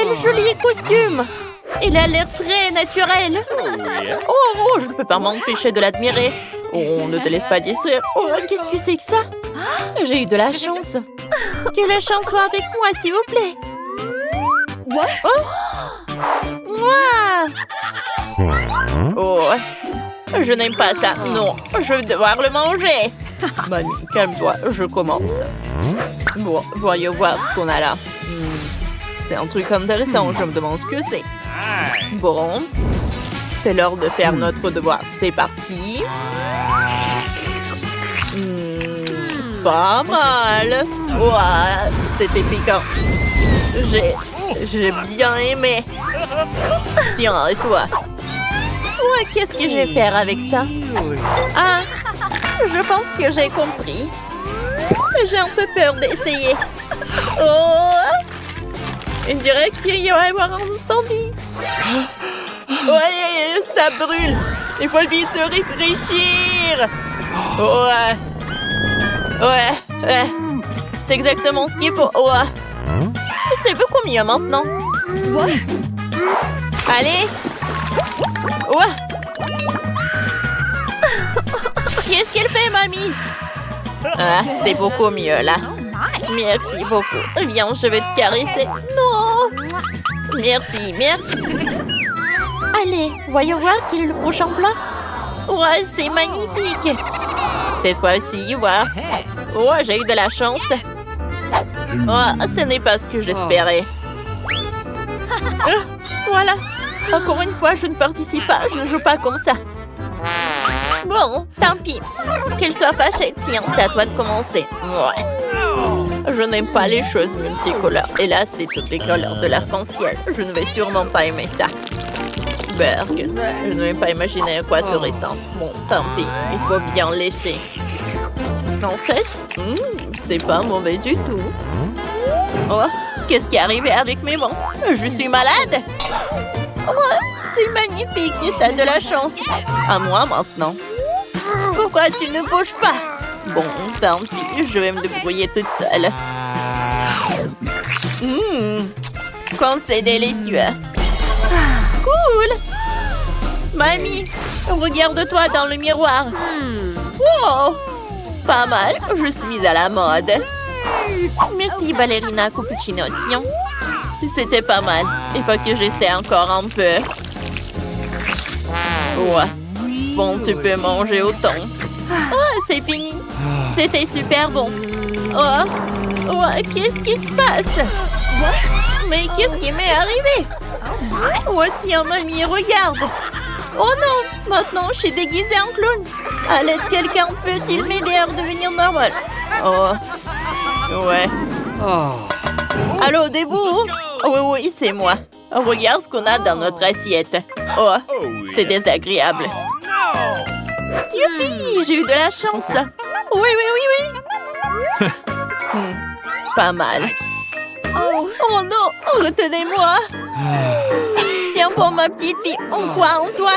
Quel joli costume! Il a l'air très naturel. Oh, je ne peux pas m'empêcher de l'admirer. Oh, ne te laisse pas distraire. Oh, qu'est-ce que c'est que ça? J'ai eu de la chance. Que la chance soit avec moi, s'il vous plaît. Oh! Moi! Oh, je n'aime pas ça. Non, je vais devoir le manger. Mamie, calme-toi, je commence. Bon, voyons voir ce qu'on a là. C'est un truc intéressant, je me demande ce que c'est. Bon, c'est l'heure de faire notre devoir. C'est parti. Pas mal. Ouah, c'était piquant. J'ai bien aimé. Tiens, et toi? Ouais, qu'est-ce que je vais faire avec ça? Ah, je pense que j'ai compris. J'ai un peu peur d'essayer. Oh! On dirait qu'il va y avoir un incendie. Ouais, ça brûle. Il faut vite se réfléchir. Ouais. Ouais. C'est exactement ce qu'il faut. Ouais. C'est beaucoup mieux maintenant. Allez. Ouais. Qu'est-ce qu'elle fait, mamie? Ah, c'est beaucoup mieux, là. Merci beaucoup. Viens, je vais te caresser. Non! Merci. Allez, voyons voir quel est le prochain plat. Ouais, c'est magnifique. Cette fois-ci, ouais, j'ai eu de la chance. Oh, ce n'est pas ce que j'espérais. Voilà. Encore une fois, je ne participe pas. Je ne joue pas comme ça. Bon, tant pis. Qu'elle soit fâchée. Tiens, c'est à toi de commencer. Ouais. Je n'aime pas les choses multicolores. Et là, c'est toutes les couleurs de l'arc-en-ciel. Je ne vais sûrement pas aimer ça. Berg, je ne vais pas imaginer à quoi ça ressemble. Bon, tant pis. Il faut bien lécher. En fait, c'est pas mauvais du tout. Oh, qu'est-ce qui est arrivé avec mes mains? Je suis malade? Oh, c'est magnifique. T'as de la chance. À moi maintenant. Pourquoi tu ne bouges pas? Bon, tant pis, je vais me débrouiller toute seule. Quand c'est délicieux. Cool! Mamie, regarde-toi dans le miroir. Wow! Pas mal, je suis à la mode. Merci, ballerina cappuccino. Tiens, c'était pas mal. Il faut que j'essaie encore un peu. Ouais. Bon, tu peux manger autant. Oh, c'est fini. C'était super bon. Oh, qu'est-ce qui se passe? Mais qu'est-ce qui m'est arrivé? Oh, tiens, mamie, regarde. Oh non, maintenant je suis déguisée en clown. À l'aide, quelqu'un peut-il m'aider à redevenir normal? Oh, ouais. Allô, debout? Oui, c'est moi. Regarde ce qu'on a dans notre assiette. Oh, c'est désagréable. Youpi, j'ai eu de la chance. Oui. Pas mal. Oh non, retenez-moi. Tiens bon, ma petite fille, on croit en toi.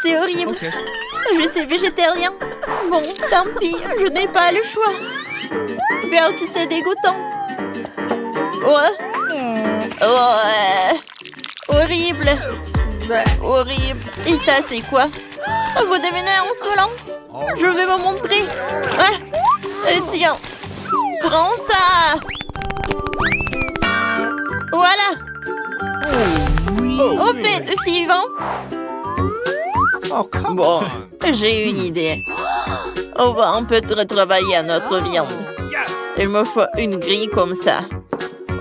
C'est horrible. Je suis végétarien. Bon, tant pis, je n'ai pas le choix. Bien que c'est dégoûtant. Horrible. Horrible. Et ça, c'est quoi? Vous devenez insolent? Je vais vous montrer. Tiens, prends ça. Voilà. Au fait, suivant. Bon, j'ai une idée. On va un peu retravailler à notre viande. Il me faut une grille comme ça.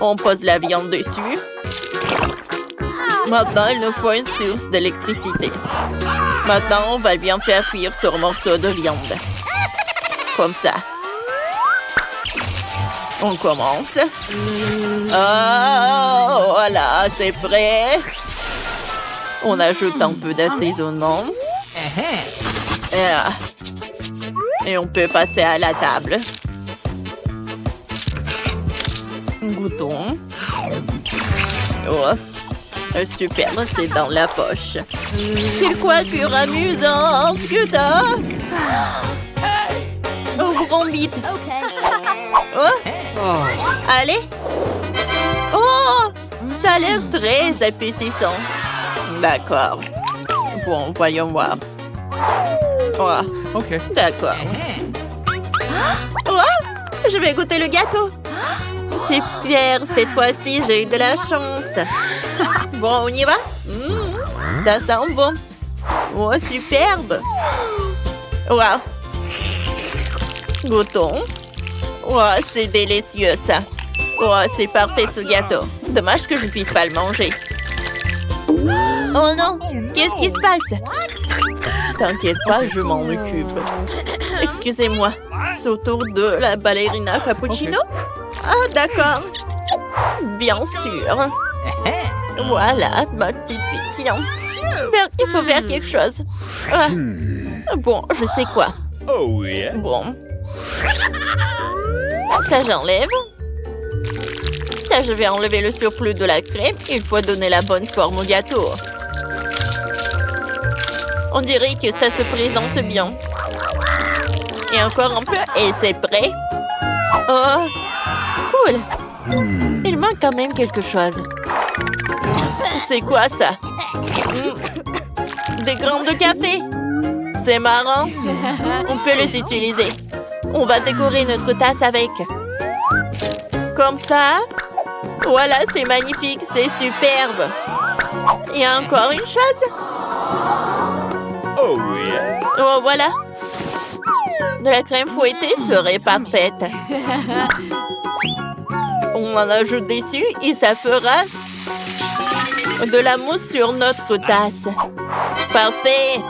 On pose la viande dessus. Maintenant, il nous faut une source d'électricité. Maintenant, on va bien faire cuire ce morceau de viande. Comme ça. On commence. Oh, voilà, c'est prêt. On ajoute un peu d'assaisonnement. Et on peut passer à la table. Goûtons. Oh, super, c'est dans la poche. Quelle coiffure amusante que t'as! Oh, grand bite. Oh. Allez. Oh! a l'air très appétissant. D'accord. Bon, voyons voir. Oh, OK. d'accord. Oh, je vais goûter le gâteau. Super, cette fois-ci, j'ai eu de la chance. Bon, on y va? Ça sent bon. Oh, superbe. Wow. Goûtons. Oh, c'est délicieux, ça. Oh, c'est parfait, ce gâteau. Dommage que je ne puisse pas le manger. Oh non, qu'est-ce qui se passe? T'inquiète pas, je m'en occupe. Excusez-moi, c'est au tour de la ballerina cappuccino? Ah, d'accord. Bien sûr. Voilà, ma petite fille. Tiens, il faut faire quelque chose. Ah. Bon, je sais quoi. Oh yeah. Bon. Ça, j'enlève. Ça, je vais enlever le surplus de la crème. Il faut donner la bonne forme au gâteau. On dirait que ça se présente bien. Et encore un peu, et c'est prêt. Oh, cool. Il manque quand même quelque chose. C'est quoi ça? Des grains de café. C'est marrant. On peut les utiliser. On va décorer notre tasse avec. Comme ça. Voilà, c'est magnifique, c'est superbe. Il y a encore une chose. Oh yes. Oh, voilà. De la crème fouettée serait parfaite. On en ajoute dessus et ça fera de la mousse sur notre tasse. Parfait.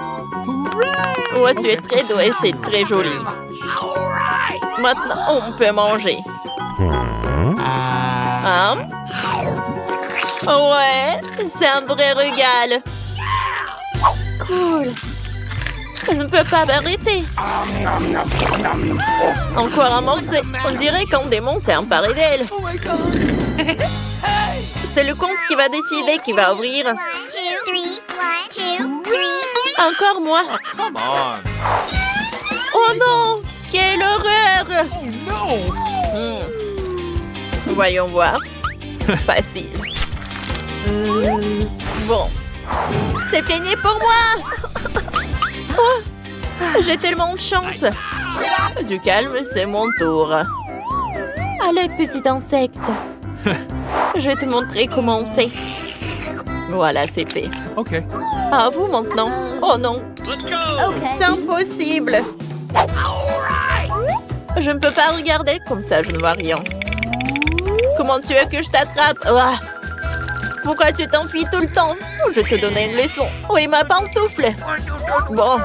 Oh, tu es très doué, c'est très joli. Maintenant, on peut manger. Hein? Ouais, c'est un vrai régal. Cool. Je ne peux pas m'arrêter. Encore un morceau. On dirait qu'un démon s'est emparé d'elle. C'est le comte qui va décider qui va ouvrir. Encore moi. Come on. Oh non! Quelle horreur! Oh no. Voyons voir. Facile. Bon. C'est fini pour moi! Oh, j'ai tellement de chance. Du calme, c'est mon tour. Allez, petit insecte. Je vais te montrer comment on fait. Voilà, c'est fait. OK. À vous maintenant. Oh non, Let's go. c'est impossible. Je ne peux pas regarder, comme ça je ne vois rien. Comment tu veux que je t'attrape? Ah. Pourquoi tu t'enfuis tout le temps? Je vais te donner une leçon. Oui, ma pantoufle. Bon,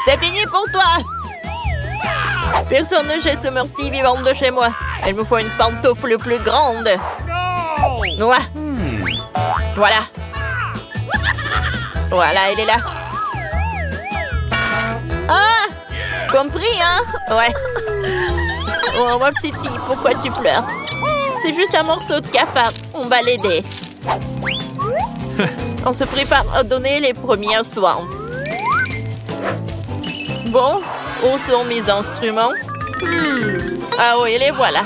c'est fini pour toi. Personne ne jette ce meurtrier vivant de chez moi. Il me faut une pantoufle plus grande. No. Ouais. Voilà. Voilà, elle est là. Ah! Compris, hein? Ouais. Oh, ma petite fille, pourquoi tu pleures? C'est juste un morceau de cafard. On va l'aider. On se prépare à donner les premiers soins. Bon, où sont mes instruments? Ah oui, les voilà.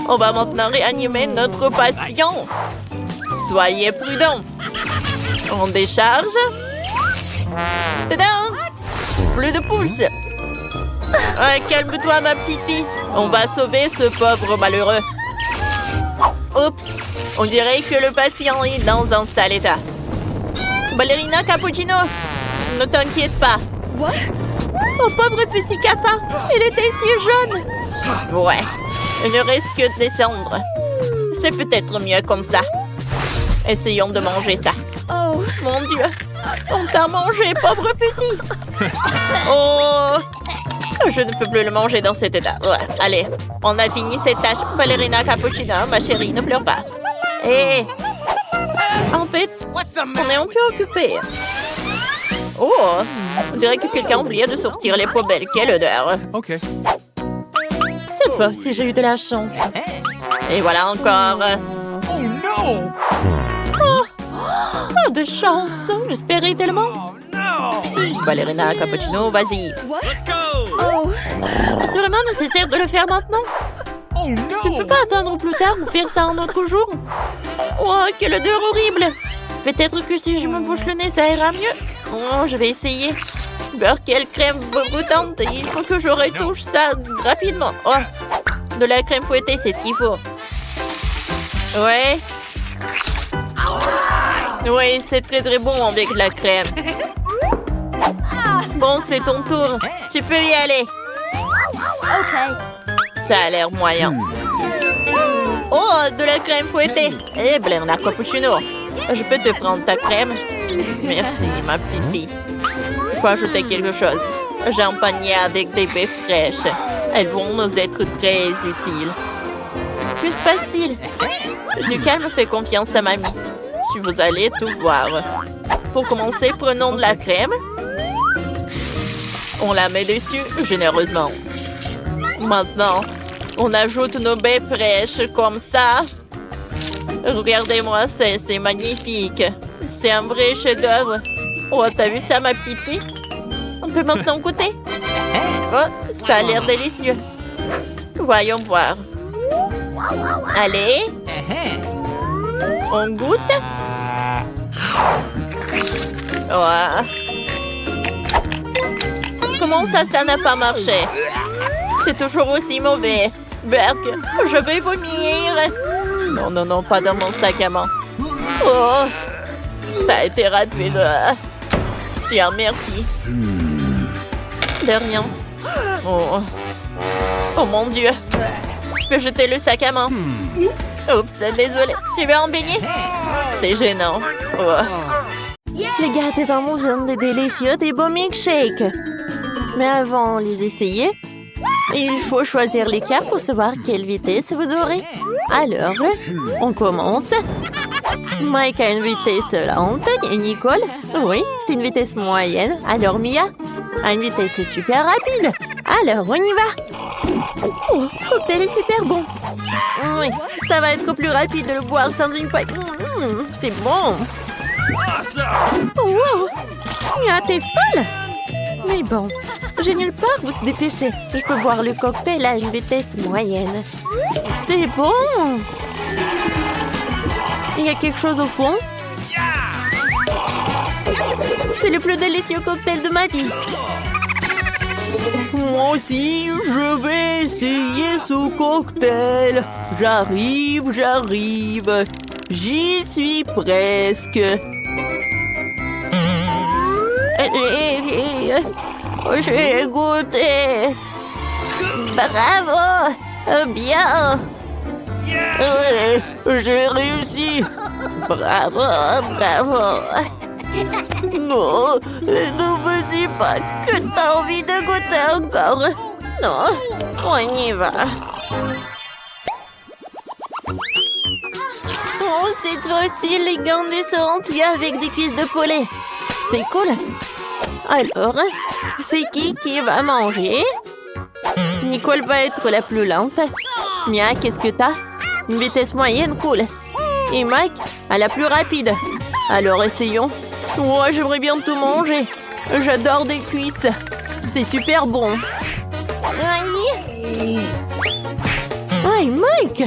On va maintenant réanimer notre patient. Soyez prudents. On décharge. Tadam! Plus de pouces. Ah, calme-toi, ma petite fille. On va sauver ce pauvre malheureux. Oups. On dirait que le patient est dans un sale état. Ballerina Cappuccino, ne t'inquiète pas. Oh, pauvre petit cafard. Il était si jeune. Ouais. Il ne reste que de descendre. C'est peut-être mieux comme ça. Essayons de manger ça. Oh, mon Dieu. On t'a mangé, pauvre petit. Oh. Je ne peux plus le manger dans cet état. Ouais. Allez, on a fini cette tâche. Ballerina Cappuccino, ma chérie, ne pleure pas. Hé. En fait, on est un peu occupé. Oh, on dirait que quelqu'un a oublié de sortir les poubelles. Quelle odeur. OK. Cette fois, si j'ai eu de la chance. Et voilà encore. Oh no. Oh, pas de chance. J'espérais tellement. Oh no. Ballerina Cappuccino, vas-y. Let's go. Oh, c'est vraiment nécessaire de le faire maintenant? Oh Tu ne peux no. pas attendre plus tard ou faire ça un autre jour? Oh, quelle odeur horrible! Peut-être que si je me bouche le nez, ça ira mieux. Oh, je vais essayer. Beurre, quelle crème goûtante. Il faut que je retouche ça rapidement. Oh, de la crème fouettée, c'est ce qu'il faut. Ouais. Oui, c'est très très bon avec la crème. Bon, c'est ton tour. Tu peux y aller. Ok. Ça a l'air moyen. Oh, de la crème fouettée. Eh, Bernard Cappuccino. Je peux te prendre ta crème? Merci, ma petite fille. Il faut ajouter quelque chose. J'ai un panier avec des baies fraîches. Elles vont nous être très utiles. Que se passe-t-il? Du calme, fais confiance à mamie. Vous allez tout voir. Pour commencer, prenons de la crème. On la met dessus généreusement. Maintenant, on ajoute nos baies fraîches comme ça. Regardez-moi, c'est magnifique. C'est un vrai chef-d'œuvre. Oh, t'as vu ça, ma petite fille? On peut maintenant goûter? Oh, ça a l'air délicieux. Voyons voir. Allez. On goûte? Ouais. Comment ça n'a pas marché? C'est toujours aussi mauvais. Berk, je vais vomir. Non, non, non, pas dans mon sac à main. Oh, t'as été rapide. Tiens, merci. De rien. Oh, oh mon Dieu. Je peux jeter le sac à main. Oups, désolé. Tu veux en baigner? C'est gênant. Oh. Les gars, devant moi, sont des délicieux, des beaux milkshakes. Mais avant de les essayer, il faut choisir les cartes pour savoir quelle vitesse vous aurez. Alors, on commence. Mike a une vitesse lente et Nicole, oui, c'est une vitesse moyenne. Alors Mia a une vitesse super rapide. Alors, on y va. Oh, cocktail est super bon. Oui, ça va être plus rapide de le boire sans une paille. C'est bon. Oh, wow. Mia, t'es folle. Mais bon, j'ai nulle part où se dépêcher. Je peux boire le cocktail à une vitesse moyenne. C'est bon. Il y a quelque chose au fond. C'est le plus délicieux cocktail de ma vie. Moi aussi, je vais essayer ce cocktail. J'arrive. J'y suis presque. J'ai goûté. Bravo. Bien. J'ai réussi. Bravo. Non, ne me dis pas que t'as envie de goûter encore. Non, on y va. Oh, cette fois-ci, les gants sont entiers avec des cuisses de poulet. C'est cool. Alors, c'est qui va manger? Nicole va être la plus lente. Mia, qu'est-ce que t'as? Une vitesse moyenne, cool. Et Mike a la plus rapide. Alors, essayons. Oh, j'aimerais bien tout manger. J'adore des cuisses. C'est super bon. Aïe! Aïe, Mike!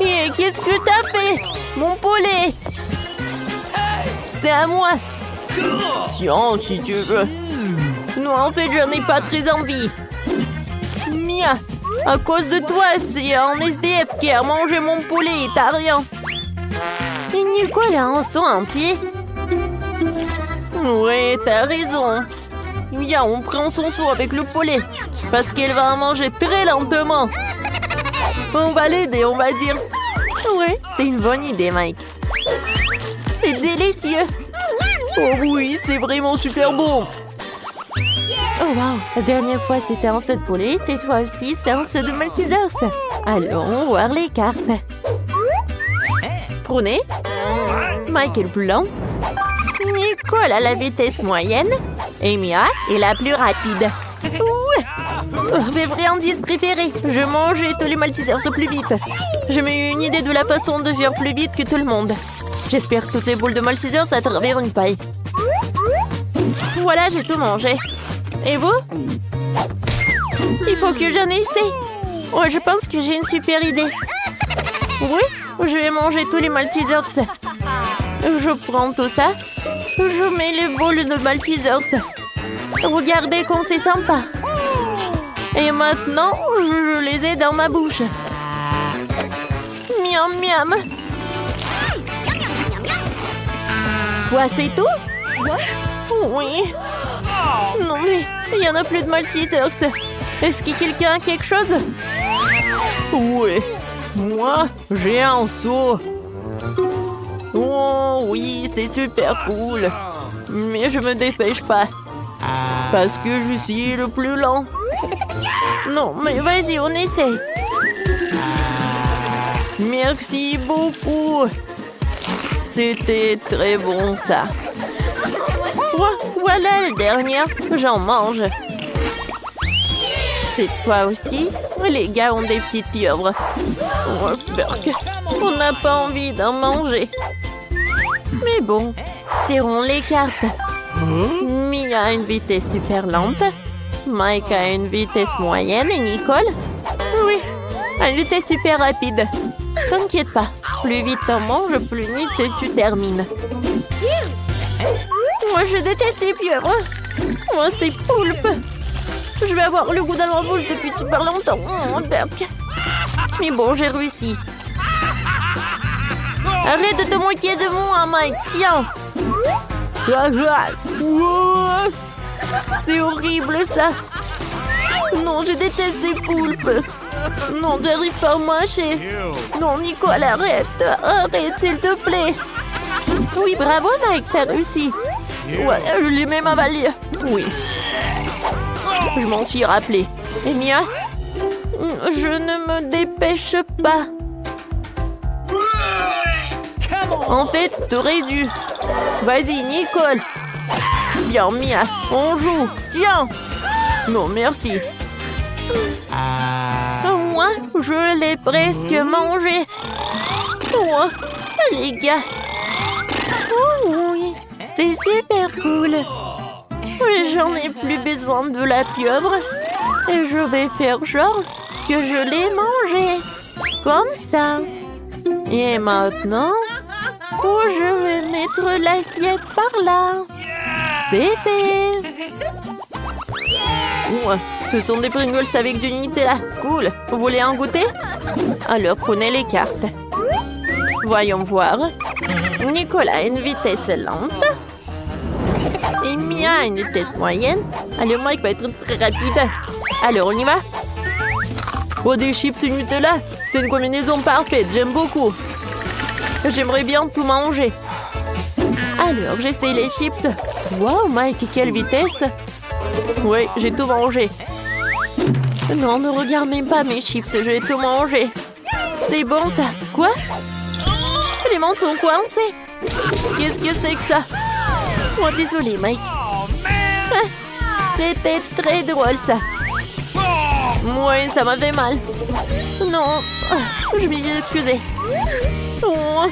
Et qu'est-ce que t'as fait? Mon poulet! C'est à moi! Tiens, si tu veux. Non, en fait, je n'ai pas très envie. Mia, à cause de toi, c'est un SDF qui a mangé mon poulet et t'as rien. Et Nicole a un sang entier. Ouais, t'as raison. Mia, on prend son seau avec le poulet. Parce qu'elle va en manger très lentement. On va l'aider, on va dire. Ouais, c'est une bonne idée, Mike. C'est délicieux. Oh oui, c'est vraiment super bon. Oh wow, la dernière fois c'était un set de poulet, cette fois aussi c'est un set de Maltesers. Allons voir les cartes. Prenez. Mike est le plus lent. Nicole a la vitesse moyenne. Et Mia est la plus rapide. Mes friandises préférées. Je mangeais tous les Maltesers plus vite. J'ai eu une idée de la façon de faire plus vite que tout le monde. J'espère que toutes les boules de Maltesers à travers une paille. Voilà, j'ai tout mangé. Et vous? Il faut que j'en essaie. Oh, je pense que j'ai une super idée. Oui, Je vais manger tous les Maltesers. Je prends tout ça. Je mets les bols de Maltesers. Regardez comme c'est sympa. Et maintenant, je les ai dans ma bouche. Miam, miam. Quoi, c'est tout? Oui. Non, mais il n'y en a plus de Maltesers. Est-ce que quelqu'un a quelque chose? Oui. Moi, j'ai un seau. Oh oui, c'est super cool. Mais je me dépêche pas. Parce que je suis le plus lent. Non, mais vas-y, on essaie. Merci beaucoup. C'était très bon, ça. Voilà le dernier. J'en mange. Cette fois aussi, les gars ont des petites pieuvres. Oh, burk. On n'a pas envie d'en manger. Mais bon, tirons les cartes. Mia a une vitesse super lente. Mike a une vitesse moyenne et Nicole, oui, a une vitesse super rapide. T'inquiète pas, plus vite t'en manges, plus vite tu termines. Moi je déteste les pieuvres. Moi c'est poulpe. Je vais avoir le goût dans la bouche depuis super longtemps. Oh, berk. Mais bon, j'ai réussi. Arrête de te moquer de moi, Mike. Tiens. C'est horrible, ça. Non, je déteste ces poulpes. Non, j'arrive pas à mâcher. Non, Nicole, arrête. Arrête, s'il te plaît. Oui, bravo, Mike, t'as réussi. Ouais, je l'ai même avalé. Oui. Je m'en suis rappelé. Et Mia? Je ne me dépêche pas. En fait, t'aurais dû. Vas-y, Nicole. Tiens, Mia, on joue. Tiens. Non, merci. Moi, je l'ai presque mangé. Oh, les gars. Oh oui, c'est super cool. J'en ai plus besoin de la pieuvre. Et je vais faire genre que je l'ai mangé. Comme ça. Et maintenant, je vais mettre l'assiette par là. C'est fait. Ce sont des Pringles avec du Nutella. Cool. Vous voulez en goûter? Alors, prenez les cartes. Voyons voir. Nicolas a une vitesse lente. Et Mia a une vitesse moyenne. Allez, Mike va être très rapide. Alors, on y va? Oh, des chips et Nutella. C'est une combinaison parfaite. J'aime beaucoup. J'aimerais bien tout manger. Alors, j'essaie les chips. Wow, Mike, quelle vitesse! Oui, j'ai tout mangé. Non, ne regarde même pas mes chips, je vais tout manger. C'est bon, ça. Quoi? Les mains sont coincées. Qu'est-ce que c'est que ça? Oh, désolé, Mike. C'était très drôle, ça. Oui, ça m'a fait mal. Non, je m'y suis excusée. Oh,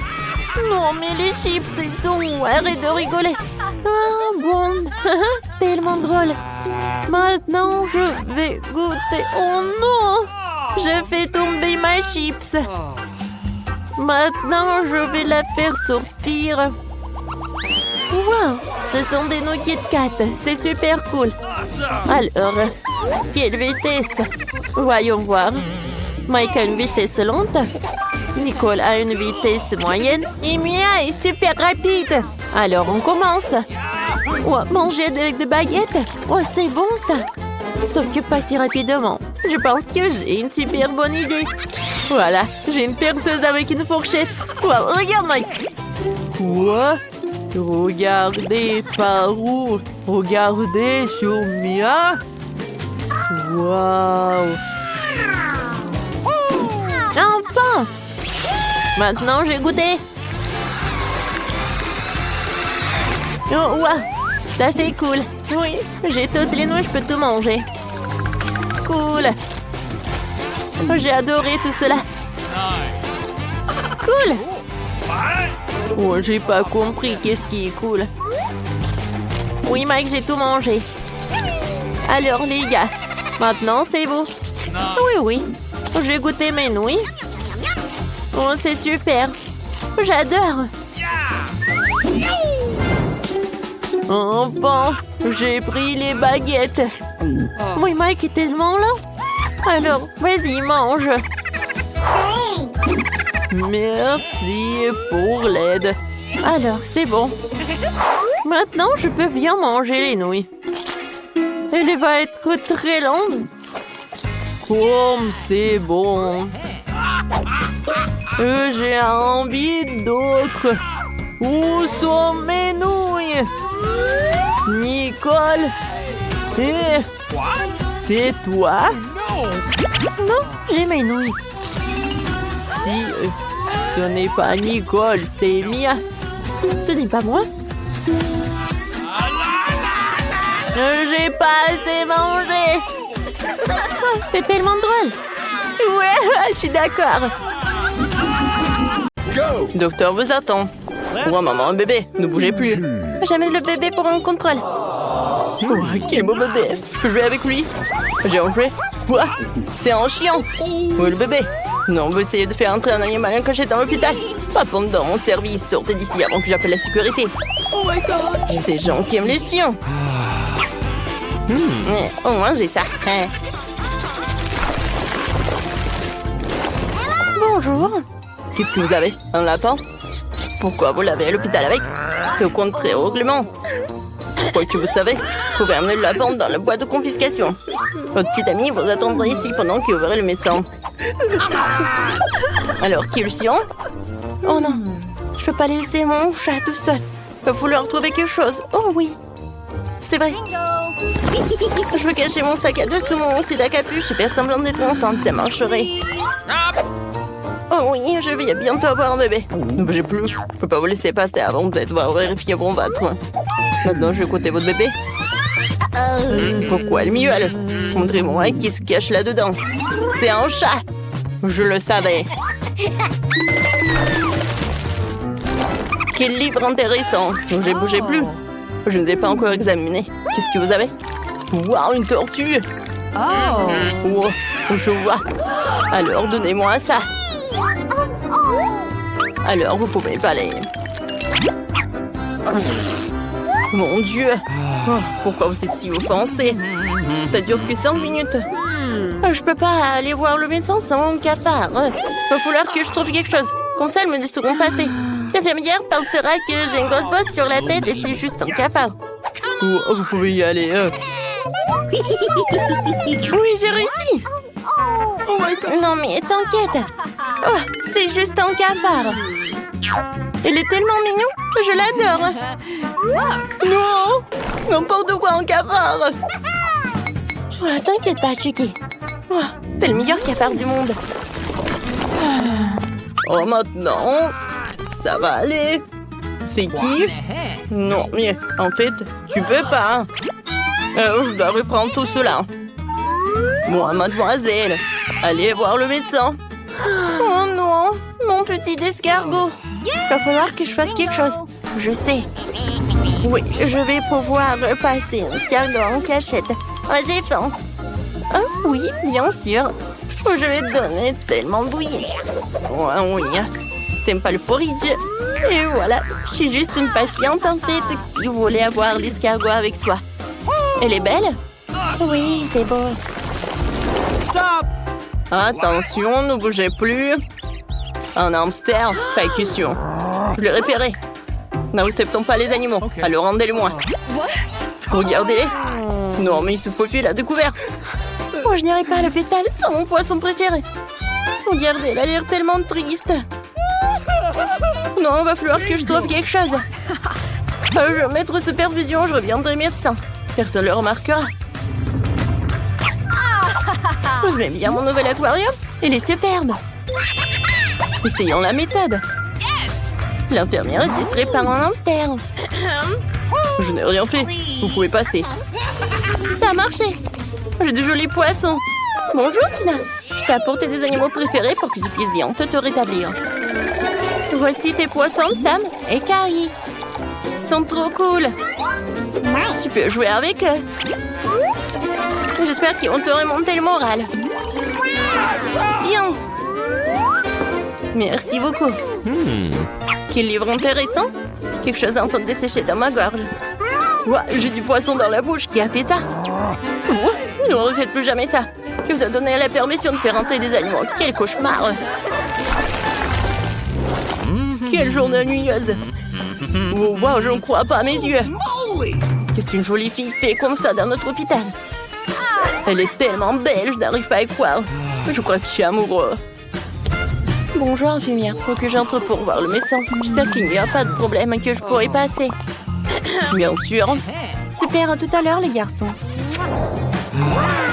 non, mais les chips, ils sont... Arrête de rigoler. Ah, bon. Tellement drôle. Maintenant, je vais goûter. Oh non! J'ai fait tomber ma chips. Maintenant, je vais la faire sortir. Wow! Ce sont des noix Kit Kat. C'est super cool. Alors, quelle vitesse? Voyons voir. Mike a une vitesse lente. Nicole a une vitesse moyenne. Et Mia est super rapide. Alors, on commence. Oh, manger avec des baguettes. Oh, c'est bon, ça. Sauf que pas si rapidement. Je pense que j'ai une super bonne idée. Voilà, j'ai une perceuse avec une fourchette. Wow, regarde, Mike. Quoi? Regardez par où? Regardez sur Mia. Wow. Enfin! Maintenant, j'ai goûté. Oh, wow. Ça, c'est cool. Oui, j'ai toutes les noix, je peux tout manger. Cool. J'ai adoré tout cela. Cool. Oh, j'ai pas compris qu'est-ce qui est cool. Oui, Mike, j'ai tout mangé. Alors, les gars, maintenant, c'est vous. Oui, oui. J'ai goûté mes nouilles. Oh, c'est super. J'adore. Enfin, j'ai pris les baguettes. Oui, Mike est tellement lent. Alors, vas-y, mange. Merci pour l'aide. Alors, c'est bon. Maintenant, je peux bien manger les nouilles. Elle va être très longue. Comme c'est bon. J'ai envie d'autres. Où sont mes nouilles? Nicole? C'est toi? Non, j'ai mes nouilles. Si ce n'est pas Nicole, c'est Mia. Ce n'est pas moi. J'ai pas assez mangé. C'est tellement drôle. Ouais, je suis d'accord. Docteur vous attend. Ouais, maman, un bébé, ne bougez plus. J'amène le bébé pour un contrôle. Ouais, quel beau bébé. Je peux jouer avec lui. J'ai enlevé. Ouais, c'est un chien. Où est le bébé? Non, on veut essayer de faire entrer un animal caché dans l'hôpital. Pas pendant mon service. Sortez d'ici avant que j'appelle la sécurité. Oh my god. Ces gens qui aiment les chiens. Au moins, j'ai ça. Bonjour. Qu'est-ce que vous avez? Un lapin? Pourquoi vous l'avez à l'hôpital avec? C'est au contraire au règlement. Quoi que vous savez, vous pouvez amener le lapin dans la boîte de confiscation. Votre petit ami vous attendra ici pendant qu'il ouvre le médecin. Alors, qui est le chien? Oh non, je peux pas laisser mon chat tout seul. Il va falloir trouver quelque chose. Oh oui, c'est vrai. Je veux cacher mon sac à dos sous mon outil à capuche et faire semblant d'être enceinte, ça marcherait. Oh oui, je vais bientôt avoir un bébé. Ne bougez plus, je peux pas vous laisser passer avant de devoir vérifier mon ventre. Maintenant, je vais côté votre bébé. Pourquoi elle miaule? Montrez-moi qui se cache là-dedans. C'est un chat. Je le savais. Quel livre intéressant. J'ai bougé plus. Je ne l'ai pas encore examiné. Qu'est-ce que vous avez? Waouh, une tortue. Oh, je vois. Alors, donnez-moi ça. Alors, vous pouvez pas aller. Mon Dieu. Oh, pourquoi vous êtes si offensé? Ça dure que 5 minutes. Je peux pas aller voir le médecin sans mon cafard. Il va falloir que je trouve quelque chose. Comme ça, elles me laisseront passer. L'infirmière pensera que j'ai une grosse bosse sur la tête et c'est juste un cafard. Oh, vous pouvez y aller. Oui, j'ai réussi. Non, mais t'inquiète. Oh, c'est juste un cafard. Il est tellement mignon, je l'adore. Non, n'importe quoi, un cafard. Oh, t'inquiète pas, Chucky. Oh, t'es le meilleur cafard du monde. Oh, maintenant, ça va aller. C'est qui? Non, mais en fait, tu peux pas. Je dois reprendre tout cela. Moi, mademoiselle, allez voir le médecin. Oh non, mon petit escargot. Il va falloir que je fasse quelque chose. Je sais. Oui, je vais pouvoir passer un escargot en cachette. Oh, j'ai faim. Ah oui, bien sûr. Je vais te donner tellement de bouillie. Ouais, oui. T'aimes pas le porridge? Et voilà, je suis juste une patiente en fait qui voulait avoir l'escargot avec soi. Elle est belle? Oui, c'est beau. Stop! Attention, ne bougez plus. Un hamster? Pas question. Je l'ai repéré. N'acceptons pas les animaux. Alors rendez-le-moi. Regardez-les. Non, mais il se faufile à découvert. Moi, je n'irai pas à l'hôpital sans mon poisson préféré. Regardez, elle a l'air tellement triste. Non, il va falloir que je trouve quelque chose. Je vais mettre sous perfusion, je reviendrai médecin. Personne ne le remarquera. Vous aimez bien mon nouvel aquarium? Il est superbe. Essayons la méthode. L'infirmière est distraite par un hamster. Je n'ai rien fait. Vous pouvez passer. Ça a marché. J'ai de jolis poissons. Bonjour, Tina. Je t'ai apporté des animaux préférés pour que tu puisses bien te rétablir. Voici tes poissons, Sam et Carrie. Ils sont trop cool. Tu peux jouer avec eux. J'espère qu'ils vont te remonter le moral. Tiens. Merci beaucoup. Quel livre intéressant. Quelque chose en train de dessécher dans ma gorge. Ouah, j'ai du poisson dans la bouche. Qui a fait ça? Ne refaites plus jamais ça. Qui vous a donné la permission de faire entrer des animaux? Quel cauchemar. Quelle journée ennuyeuse. Oh, wow, je ne crois pas à mes yeux. Qu'est-ce qu'une jolie fille fait comme ça dans notre hôpital? Elle est tellement belle, je n'arrive pas à y croire. Je crois que je suis amoureux. Bonjour, infirmière. Faut que j'entre pour voir le médecin. J'espère qu'il n'y a pas de problème et que je pourrai passer. Bien sûr. Super, à tout à l'heure, les garçons.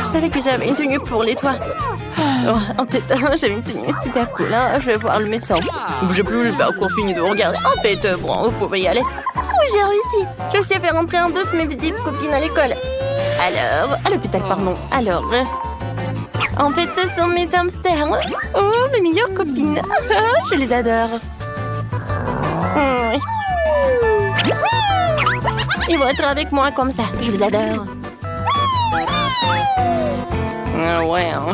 Je savais que j'avais une tenue pour les toits. Oh, en fait, j'avais une tenue super cool. Hein. Je vais voir le médecin. Bougez plus, j'ai pas encore fini de vous regarder. En fait, bon, vous pouvez y aller. Oui, j'ai réussi. Je sais faire entrer en douce mes petites copines à l'école. Alors, à l'hôpital, pardon. Alors, en fait, ce sont mes hamsters. Oh, mes meilleures copines. Je les adore. Oui. Ils vont être avec moi comme ça. Je les adore. Ouais, hein.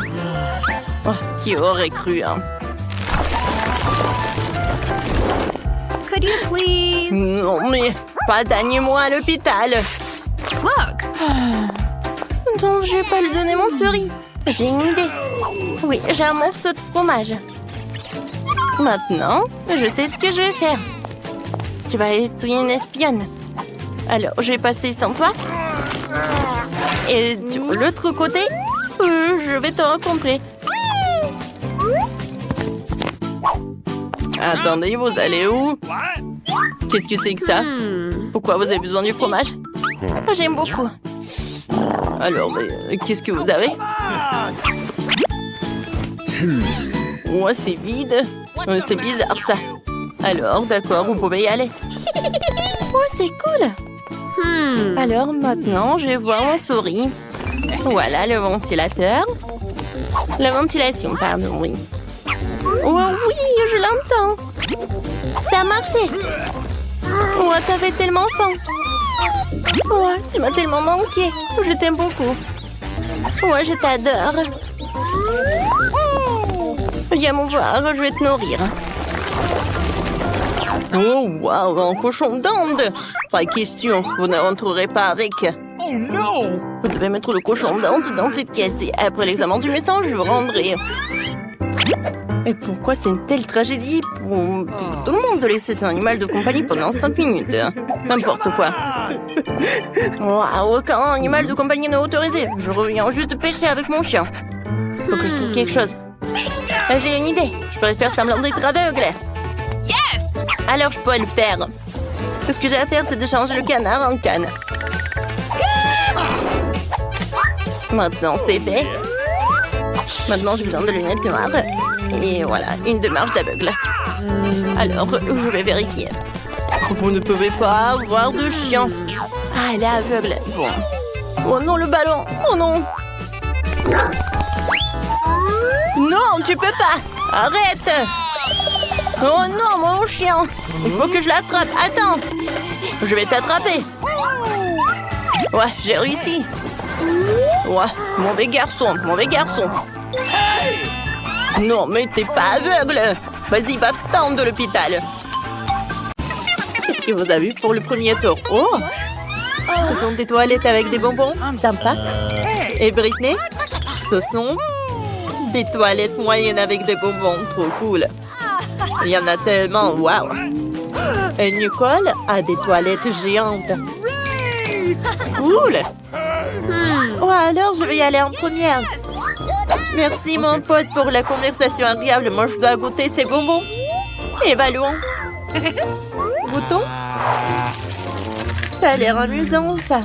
Oh, qui aurait cru, hein. Could you please? Non, mais pas moi à l'hôpital. Look. Donc, je vais pas lui donner mon souris. J'ai une idée. Oui, j'ai un morceau de fromage. Maintenant, je sais ce que je vais faire. Tu vas être une espionne. Alors, je vais passer sans toi. Et de l'autre côté, je vais te rencontrer. Attendez, vous allez où? Qu'est-ce que c'est que ça? Pourquoi vous avez besoin du fromage? J'aime beaucoup. Alors, mais qu'est-ce que vous avez? Ouais, c'est vide. C'est bizarre, ça. Alors, d'accord, vous pouvez y aller. Oh, c'est cool. Alors, maintenant, je vais voir mon souris. Voilà, le ventilateur. La ventilation, pardon, oui. Oh oui, je l'entends. Ça a marché. Oh, t'avais tellement faim. Oh, tu m'as tellement manqué. Je t'aime beaucoup. Oh, je t'adore. Viens me voir, je vais te nourrir. Oh, waouh, un cochon d'Inde. Pas question, vous ne rentrerez pas avec. Oh non! Vous devez mettre le cochon d'Inde dans cette caisse et après l'examen du médecin, je vous rendrai. Et pourquoi c'est une telle tragédie pour tout le monde de laisser son animal de compagnie pendant 5 minutes? N'importe quoi. Wow, aucun animal de compagnie n'est autorisé. Je reviens juste de pêcher avec mon chien. Faut que je trouve quelque chose. J'ai une idée. Je pourrais faire semblant d'être aveugle. Yes! Alors je peux le faire. Tout ce que j'ai à faire, c'est de changer le canard en canne. Maintenant, c'est fait. Maintenant, j'ai besoin de lunettes noires. Et voilà, une démarche d'aveugle. Alors, je vais vérifier. Vous ne pouvez pas avoir de chien. Ah, elle est aveugle. Bon. Oh non, le ballon. Oh non. Non, tu peux pas. Arrête. Oh non, mon chien. Il faut que je l'attrape. Attends. Je vais t'attraper. Ouais, j'ai réussi. Ouais, mauvais garçon, mauvais garçon. Non, mais t'es pas aveugle. Vas-y, va-t'en de l'hôpital. Qu'est-ce que vous avez vu pour le premier tour? Oh, ce sont des toilettes avec des bonbons. Sympa. Et Britney? Ce sont des toilettes moyennes avec des bonbons. Trop cool. Il y en a tellement. Waouh. Et Nicole a des toilettes géantes. Cool. Oh, alors je vais y aller en première. Merci mon pote pour la conversation agréable. Moi je dois goûter ces bonbons. Et ballon. Goûtons. Ça a l'air amusant ça.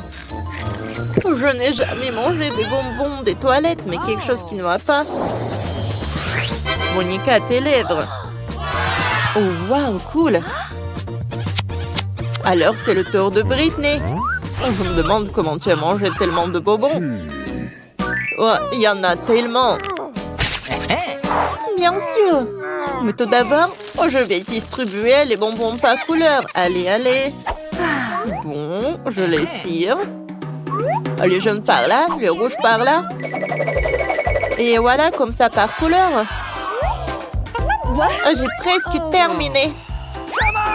Je n'ai jamais mangé des bonbons des toilettes, mais quelque chose qui ne va pas. Monica à tes lèvres. Oh waouh, cool. Alors c'est le tour de Britney. Je me demande comment tu as mangé tellement de bonbons. Oh, il y en a tellement. Bien sûr. Mais tout d'abord, je vais distribuer les bonbons par couleur. Allez, allez. Bon, je les cire. Les jaunes par là, les rouges par là. Et voilà, comme ça par couleur. J'ai presque terminé.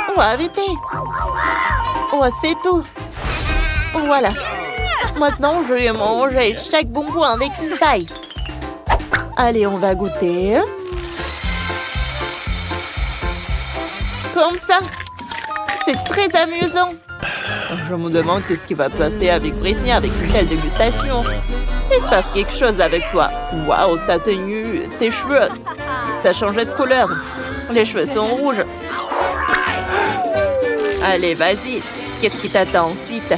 Oh, arrêtez. Oh, c'est tout. Voilà. Maintenant, je vais manger chaque bonbon avec une paille. Allez, on va goûter. Comme ça. C'est très amusant. Je me demande qu'est-ce qui va passer avec Britney avec une telle dégustation. Il se passe quelque chose avec toi. Waouh, ta tenue, tes cheveux. Ça changeait de couleur. Les cheveux sont rouges. Allez, vas-y. Qu'est-ce qui t'attend ensuite?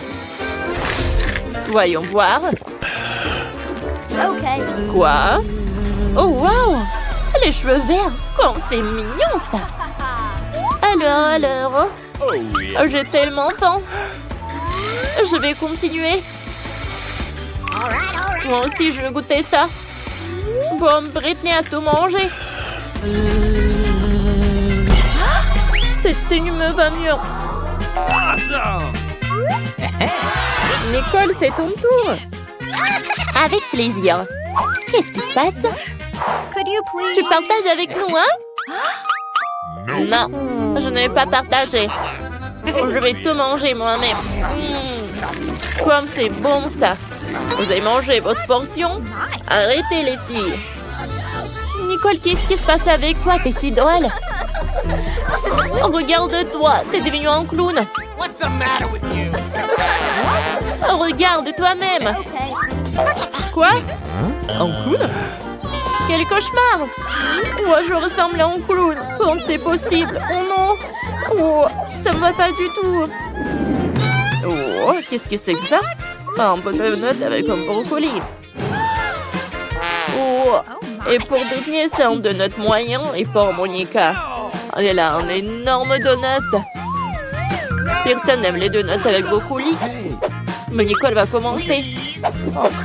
Voyons voir. Quoi? Oh, waouh! Les cheveux verts. Comme c'est mignon, ça. Alors. J'ai tellement faim. Je vais continuer. Moi aussi, je veux goûter ça. Bon, Britney a tout mangé. Cette tenue me va mieux. Awesome! Nicole, c'est ton tour. Avec plaisir. Qu'est-ce qui se passe? Could you please? Tu partages avec nous, hein? Non, je ne vais pas partager. Je vais tout manger moi-même. Comme c'est bon, ça. Vous avez mangé votre portion? Arrêtez, les filles. Nicole, qu'est-ce qui se passe avec toi? T'es si drôle. Oh, regarde-toi, t'es devenu un clown. What's the matter with you? Oh, regarde toi-même. Quoi? Un clown? Quel cauchemar! Moi, je ressemble à un clown. Comment c'est possible? Oh non! Oh, ça me va pas du tout. Oh, qu'est-ce que c'est que ça? Un donut avec un brocoli. Oh, et pour Britney, c'est un donut moyen. Et pour Monica, elle a un énorme donut. Personne n'aime les donuts avec brocoli. Mais Nicole va commencer.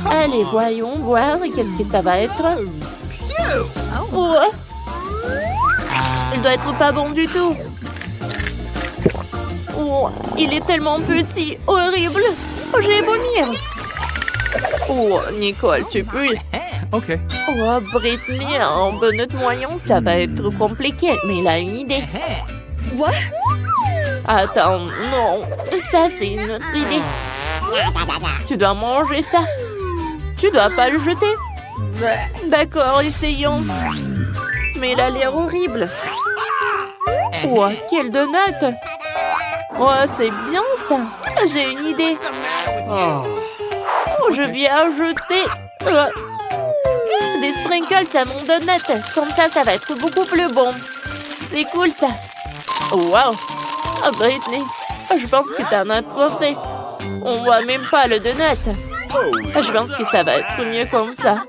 Allez, voyons voir qu'est-ce que ça va être. Oh. Il doit être pas bon du tout. Oh, il est tellement petit. Horrible. Oh, je vais vomir. Oh, Nicole, tu peux. OK. Oh, Britney, un donut moyen, ça va être compliqué. Mais il a une idée. What? Attends, non. Ça, c'est une autre idée. Tu dois manger ça. Tu dois pas le jeter. D'accord, essayons. Mais il a l'air horrible. Oh, quel donut. Oh, c'est bien ça. J'ai une idée. Oh. Oh, je viens ajouter des sprinkles à mon donut. Comme ça va être beaucoup plus bon. C'est cool ça. Oh, wow. Oh, Britney, je pense que t'en as trop fait. On voit même pas le donut. Je pense que ça va être mieux comme ça.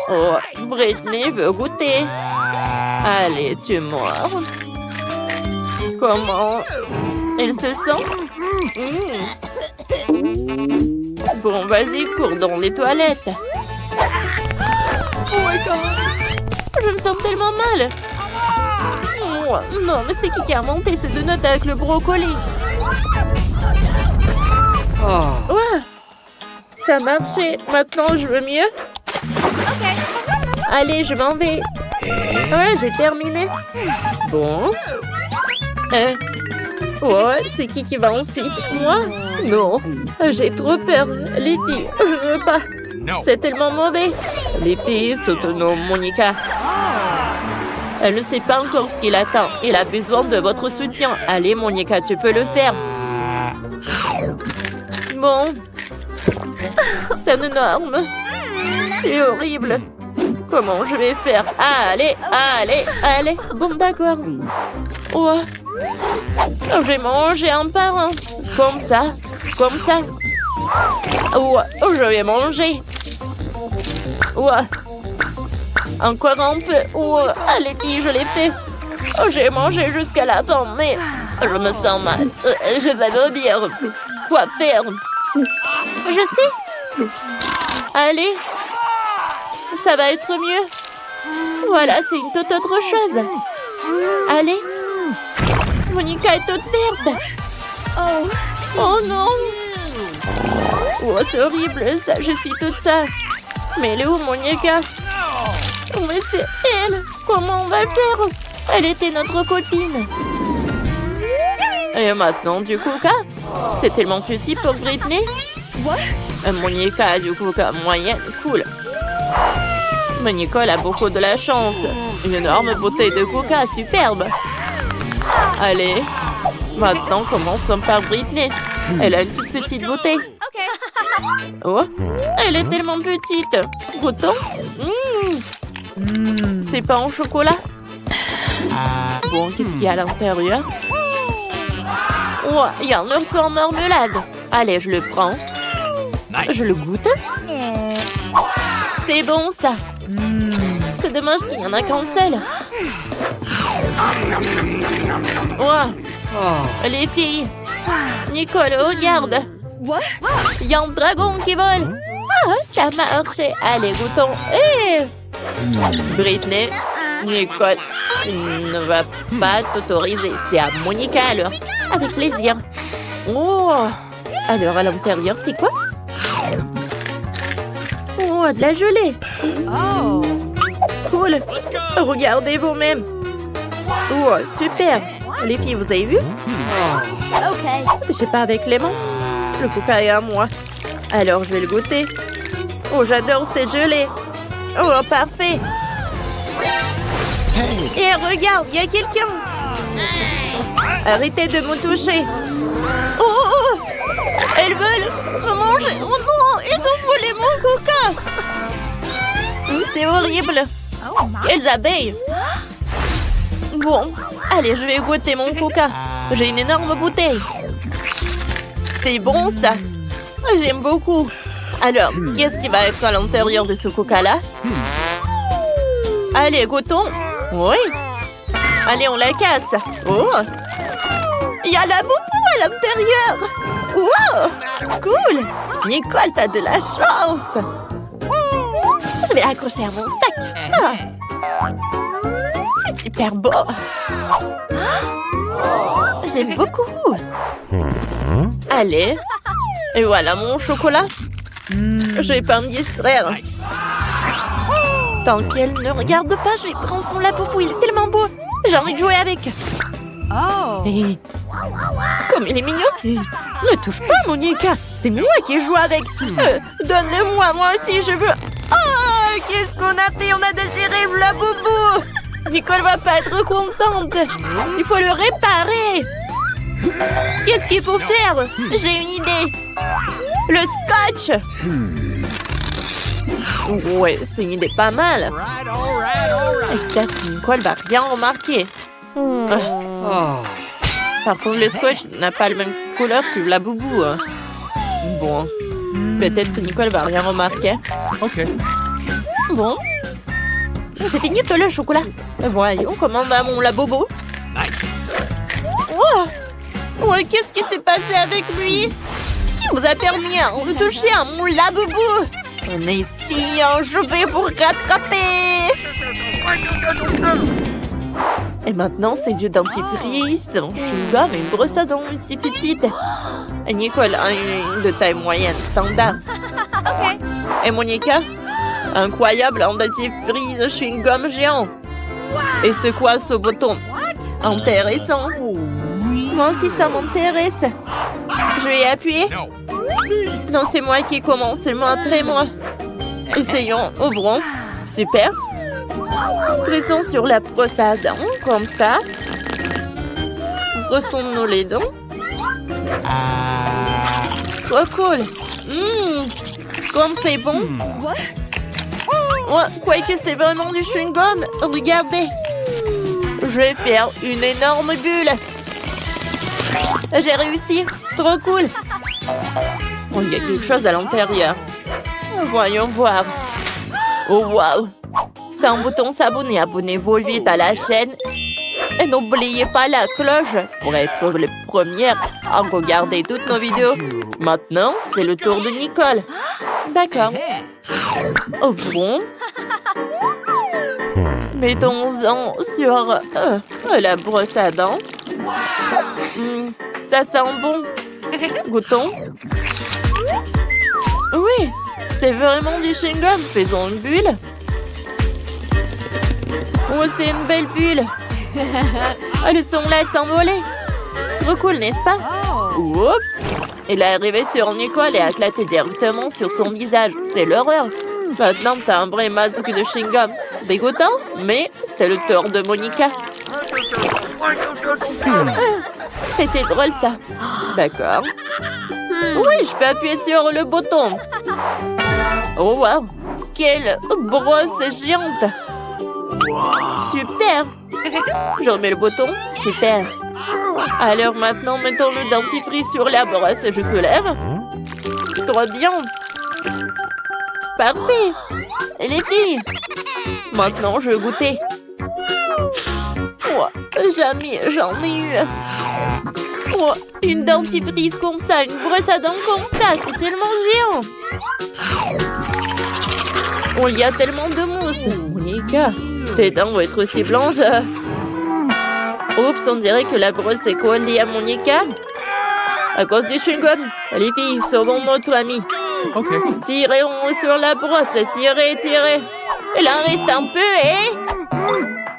Oh, Britney veut goûter. Allez, tu mords. Comment elle se sent? Bon, vas-y, cours dans les toilettes. Oh my God. Je me sens tellement mal. Oh, non, mais c'est qui a monté ces donuts avec le brocoli? Oh. Ouais, ça marchait. Maintenant, je veux mieux. Allez, je m'en vais. Ouais, j'ai terminé. Bon. Ouais, c'est qui va ensuite? Moi? Non. J'ai trop peur. Les filles, je ne veux pas. C'est tellement mauvais. Les filles s'autonoment, Monica. Elle ne sait pas encore ce qu'il attend. Il a besoin de votre soutien. Allez, Monica, tu peux le faire. Bon. C'est énorme. C'est horrible. Comment je vais faire? Allez. Bon, d'accord. Oh. Je vais manger un par un. Comme ça. Oh, je vais manger. Oh. Encore un peu. Oh, allez, filles, je l'ai fait. Oh, j'ai mangé jusqu'à la fin, mais je me sens mal. Je vais vomir. Quoi faire? Je sais. Allez. Ça va être mieux. Voilà, c'est une toute autre chose. Allez. Monica est toute verte. Oh non. Oh, c'est horrible, ça. Je suis toute ça. Mais elle est où, Monica? Oh, mais c'est elle. Comment on va faire? Elle était notre copine. Et maintenant, du coca? C'est tellement petit pour Britney. What? Monica a du coca moyenne, cool. Mais Nicole a beaucoup de la chance. Une énorme bouteille de coca, superbe. Allez, maintenant commençons par Britney. Elle a une toute petite bouteille. Oh, elle est tellement petite. Goûtons. C'est pas en chocolat. Bon, qu'est-ce qu'il y a à l'intérieur? Oh, il y a un ours en marmelade. Allez, je le prends. Je le goûte. C'est bon, ça. C'est dommage qu'il n'y en a qu'un seul. Oh, les filles. Nicole, regarde. What? Il y a un dragon qui vole. Ah, ça marche. Allez, goûtons. Britney, Nicole, ne va pas t'autoriser. C'est à Monica alors. Avec plaisir. Oh. Alors, à l'intérieur, c'est quoi? Oh, de la gelée. Oh. Cool. Regardez vous-même. Oh, super. Les filles, vous avez vu? Okay. Je sais pas avec les mains. Le coca est à moi. Alors, je vais le goûter. Oh, j'adore ces gelées. Oh, parfait. Et regarde, il y a quelqu'un. Arrêtez de me toucher. Oh, elles veulent me manger. Oh non, ils ont volé mon coca. C'est horrible. Oh my. Quelles abeilles. Bon, allez, je vais goûter mon coca. J'ai une énorme bouteille. C'est bon, ça. J'aime beaucoup. Alors, qu'est-ce qui va être à l'intérieur de ce coca-là? Allez, goûtons. Oui. Allez, on la casse. Oh. Il y a la boubou à l'intérieur. Wow. Cool. Nicole, t'as de la chance. Je vais l'accrocher à mon sac. Ah. C'est super beau. J'aime beaucoup. Allez. Et voilà mon chocolat. Je vais pas me distraire. Tant qu'elle ne regarde pas, je vais prendre son lapoupou. Il est tellement beau. J'ai envie de jouer avec. Oh. Et... comme il est mignon. Ne touche pas, Monica. C'est moi qui joue avec. Donne-le-moi, moi aussi, je veux. Oh, qu'est-ce qu'on a fait? On a déchiré le lapoupou. Nicole va pas être contente. Il faut le réparer. Qu'est-ce qu'il faut faire? J'ai une idée. Le scotch. Ouais, c'est une idée pas mal. J'espère que Nicole va rien remarquer. Par contre, le scotch n'a pas la même couleur que la boubou. Bon, peut-être que Nicole va rien remarquer. Okay. Bon, j'ai fini tout le chocolat. Voyons comment va mon labobo. Nice. Oh, ouais, qu'est-ce qui s'est passé avec lui? Qui vous a permis de toucher à mon labobo? On est ici, je vais vous rattraper. Et maintenant, ses yeux dentifrice, un chewing-gum et une brosse à dents si petite. Et Nicole a une de taille moyenne, standard. Okay. Et Monica, incroyable, un dentifrice chewing-gum géant. Et c'est quoi ce bouton? Intéressant. Moi aussi, ça m'intéresse. Je vais appuyer. No. Non, c'est moi qui commence, seulement après moi. Essayons, ouvrons. Super. Pressons sur la brosse à dents, comme ça. Brossons-nous les dents. Trop cool. Comme c'est bon. What? Ouais, quoi que c'est vraiment du chewing-gum. Regardez. Je vais faire une énorme bulle. J'ai réussi. Trop cool. Oh, il y a quelque chose à l'intérieur. Voyons voir. Oh, waouh. C'est un bouton s'abonner. Abonnez-vous vite à la chaîne. Et n'oubliez pas la cloche pour être les premières à regarder toutes nos vidéos. Maintenant, c'est le tour de Nicole. D'accord. Ouvrons. Mettons-en sur la brosse à dents. Ça sent bon. Goûtons. Oui, c'est vraiment du chewing-gum. Faisons une bulle. Oh, c'est une belle bulle. Elles sont là, elles s'envolaient. Trop cool, n'est-ce pas? Oh. Oups! Elle est arrivée sur Nicole et a éclaté directement sur son visage. C'est l'horreur. Maintenant, t'as un vrai masque de chewing-gum. Dégoûtant, mais c'est le tort de Monica. C'était drôle, ça. D'accord. Oui, je peux appuyer sur le bouton. Oh, wow! Quelle brosse géante! Super! Je remets le bouton. Super. Alors maintenant, mettons le dentifrice sur la brosse. Je soulève. Trop bien. Parfait. Et les filles? Maintenant, je vais goûter. Oh, jamais j'en ai eu. Oh, une dentifrice comme ça, une brosse à dents comme ça. C'est tellement géant. Oh, il y a tellement de mousse. Monica, tes dents vont être aussi blanches. Oups, on dirait que la brosse est collée à Monica. À cause du chewing-gum. Les filles, sauvons notre ami. OK. Tirez sur la brosse. Tirez, tirez. Il en reste un peu,